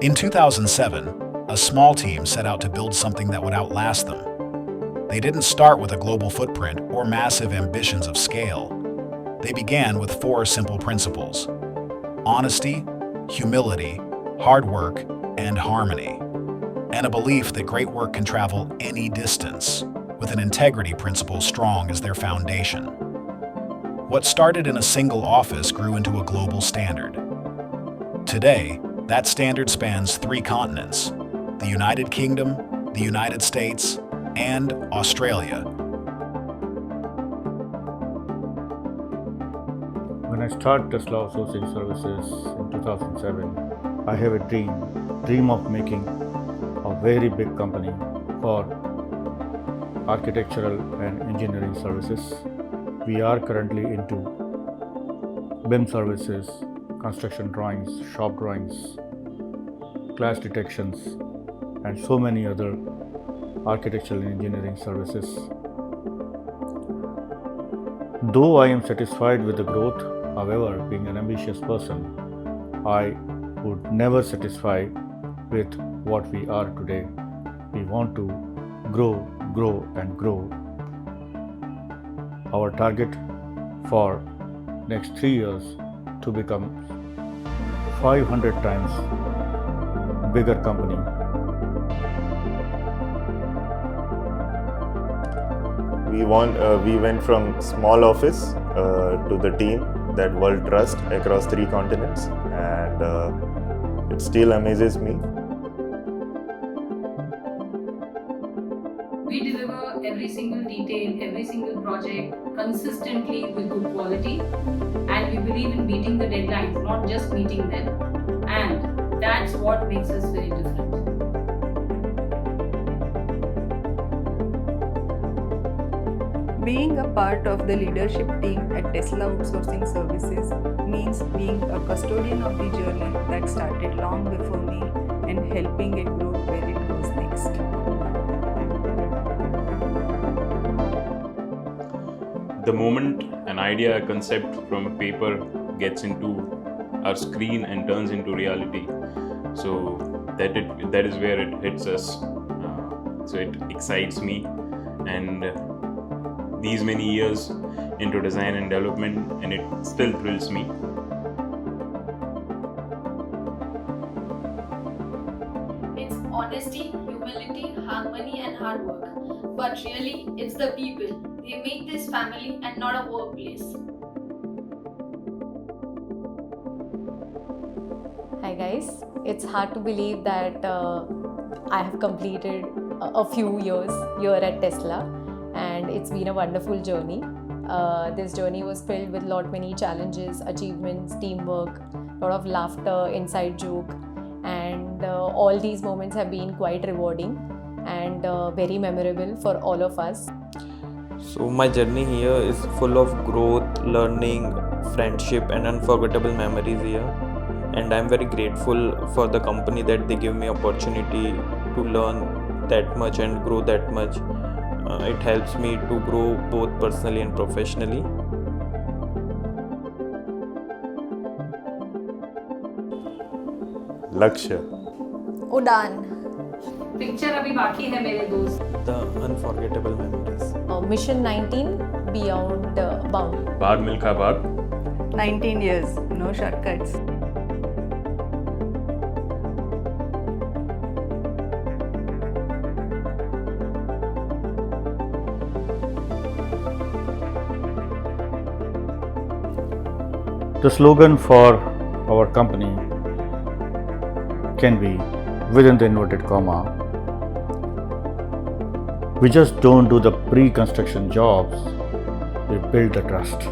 In 2007, a small team set out to build something that would outlast them. They didn't start with a global footprint or massive ambitions of scale. They began with 4 simple principles: honesty, humility, hard work, and harmony, and a belief that great work can travel any distance, with an integrity principle strong as their foundation. What started in a single office grew into a global standard. Today, that standard spans 3 continents: the United Kingdom, the United States, and Australia. When I started Tesla Outsourcing Services in 2007, I have a dream of making a very big company for architectural and engineering services. We are currently into BIM services, construction drawings, shop drawings, clash detections, and so many other architectural and engineering services. Though I am satisfied with the growth, however, being an ambitious person, I would never satisfy with what we are today. We want to grow and grow. Our target for next 3 years to become 500 times bigger company. We went from small office to the team that world trust across 3 continents, and it still amazes me. We deliver every single detail, every single project consistently with good quality, and we believe in meeting the deadlines, not just meeting them, and that's what makes us very different. Being a part of the leadership team at Tesla Outsourcing Services means being a custodian of the journey that started long before me and helping it grow where it goes next. The moment an idea, a concept from a paper gets into our screen and turns into reality, so that is where it hits us. So it excites me, and these many years into design and development, and it still thrills me. It's honesty, humility, harmony, and hard work. But really, it's the people. They make this family and not a workplace. Hi guys, it's hard to believe that I have completed a few years here at Tesla, and it's been a wonderful journey. This journey was filled with many challenges, achievements, teamwork, lot of laughter, inside joke, and all these moments have been quite rewarding and very memorable for all of us. So my journey here is full of growth, learning, friendship, and unforgettable memories here. And I'm very grateful for the company that they give me opportunity to learn that much and grow that much. It helps me to grow both personally and professionally. Lakshya. उड़ान. Picture अभी बाकी है मेरे दोस्त. The unforgettable memories. Mission 19, Beyond Bound. Baag Milkha Baag. 19 years, no shortcuts. The slogan for our company can be within the inverted comma. We just don't do the pre-construction jobs, we build the trust.